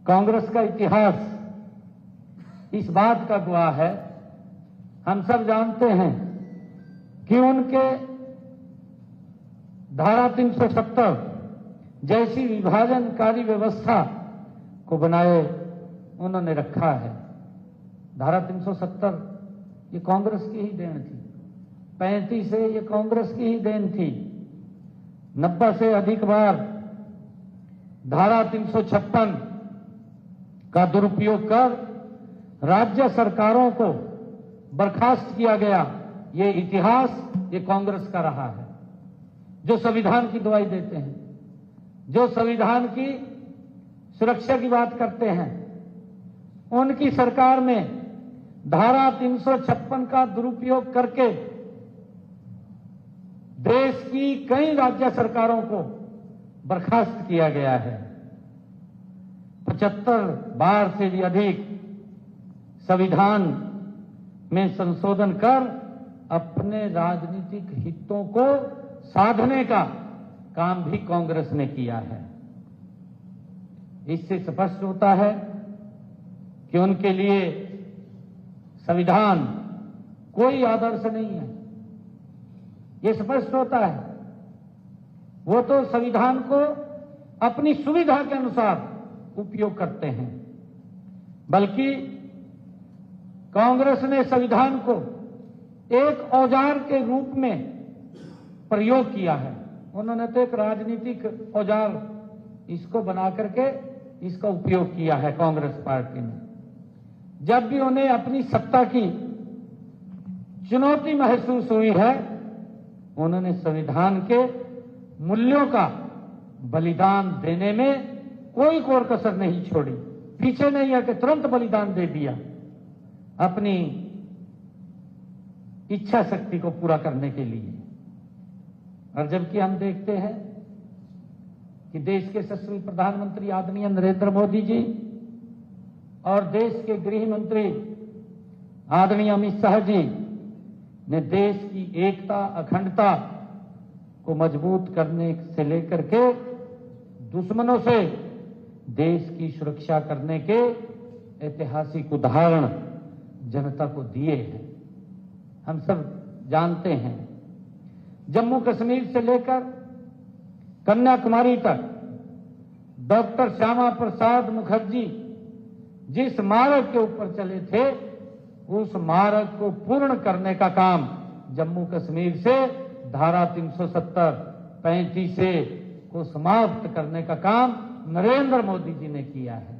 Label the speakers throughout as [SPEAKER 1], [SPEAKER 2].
[SPEAKER 1] कांग्रेस का इतिहास इस बात का गवाह है। हम सब जानते हैं कि उनके धारा 370 जैसी विभाजनकारी व्यवस्था को बनाए उन्होंने रखा है। धारा 370 ये कांग्रेस की ही देन थी। 35 से ये कांग्रेस की ही देन थी। 90 से अधिक बार धारा 356 का दुरुपयोग कर राज्य सरकारों को बर्खास्त किया गया। ये इतिहास ये कांग्रेस का रहा है, जो संविधान की दुहाई देते हैं, जो संविधान की सुरक्षा की बात करते हैं। उनकी सरकार में धारा 356 का दुरुपयोग करके देश की कई राज्य सरकारों को बर्खास्त किया गया है। 75 बार से भी अधिक संविधान में संशोधन कर अपने राजनीतिक हितों को साधने का काम भी कांग्रेस ने किया है। इससे स्पष्ट होता है कि उनके लिए संविधान कोई आदर्श नहीं है। यह स्पष्ट होता है। वो तो संविधान को अपनी सुविधा के अनुसार उपयोग करते हैं, बल्कि कांग्रेस ने संविधान को एक औजार के रूप में प्रयोग किया है। उन्होंने तो एक राजनीतिक औजार इसको बना करके इसका उपयोग किया है कांग्रेस पार्टी ने। जब भी उन्हें अपनी सत्ता की चुनौती महसूस हुई है, उन्होंने संविधान के मूल्यों का बलिदान देने में कोई कोर कसर नहीं छोड़ी। पीछे नहीं है कि तुरंत बलिदान दे दिया अपनी इच्छा शक्ति को पूरा करने के लिए। और जबकि हम देखते हैं कि देश के यशस्वी प्रधानमंत्री आदरणीय नरेंद्र मोदी जी और देश के गृह मंत्री आदरणीय अमित शाह जी ने देश की एकता अखंडता को मजबूत करने से लेकर के दुश्मनों से देश की सुरक्षा करने के ऐतिहासिक उदाहरण जनता को दिए हैं। हम सब जानते हैं, जम्मू कश्मीर से लेकर कन्याकुमारी तक डॉक्टर श्यामा प्रसाद मुखर्जी जिस मार्ग के ऊपर चले थे, उस मार्ग को पूर्ण करने का काम जम्मू कश्मीर से धारा 370 35 से को समाप्त करने का काम नरेंद्र मोदी जी ने किया है।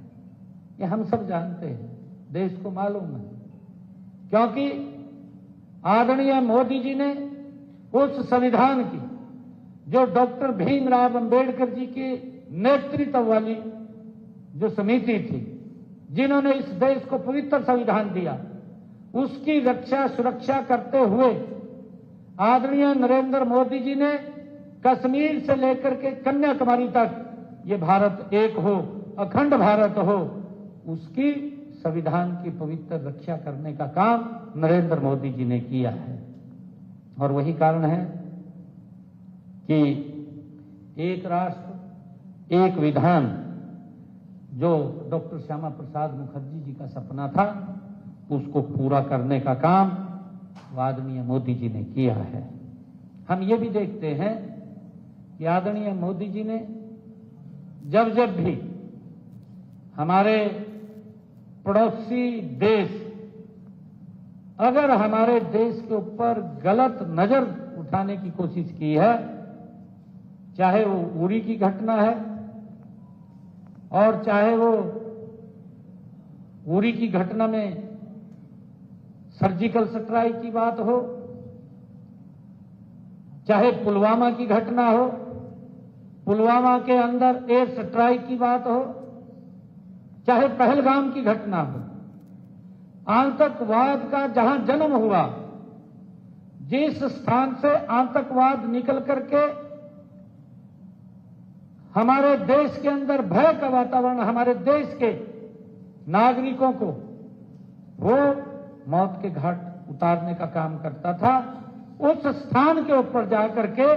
[SPEAKER 1] ये हम सब जानते हैं, देश को मालूम है, क्योंकि आदरणीय मोदी जी ने उस संविधान की जो डॉक्टर भीमराव अंबेडकर जी के नेतृत्व वाली जो समिति थी, जिन्होंने इस देश को पवित्र संविधान दिया, उसकी रक्षा सुरक्षा करते हुए आदरणीय नरेंद्र मोदी जी ने कश्मीर से लेकर के कन्याकुमारी तक ये भारत एक हो, अखंड भारत हो, उसकी संविधान की पवित्र रक्षा करने का काम नरेंद्र मोदी जी ने किया है। और वही कारण है कि एक राष्ट्र एक विधान जो डॉक्टर श्यामा प्रसाद मुखर्जी जी का सपना था, उसको पूरा करने का काम आदरणीय मोदी जी ने किया है। हम ये भी देखते हैं कि आदरणीय मोदी जी ने जब जब भी हमारे पड़ोसी देश अगर हमारे देश के ऊपर गलत नजर उठाने की कोशिश की है, चाहे वो उरी की घटना है और चाहे वो उरी की घटना में सर्जिकल स्ट्राइक की बात हो, चाहे पुलवामा की घटना हो, पुलवामा के अंदर एयर स्ट्राइक की बात हो, चाहे पहलगाम की घटना हो, आतंकवाद का जहां जन्म हुआ, जिस स्थान से आतंकवाद निकल करके हमारे देश के अंदर भय का वातावरण हमारे देश के नागरिकों को वो मौत के घाट उतारने का काम करता था, उस स्थान के ऊपर जाकर के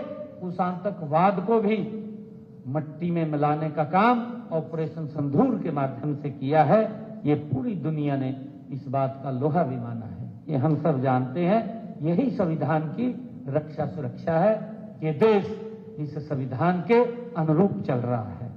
[SPEAKER 1] उस आतंकवाद को भी मट्टी में मिलाने का काम ऑपरेशन सिंदूर के माध्यम से किया है, ये पूरी दुनिया ने इस बात का लोहा भी माना है। ये हम सब जानते हैं, यही संविधान की रक्षा सुरक्षा है कि देश इस संविधान के अनुरूप चल रहा है।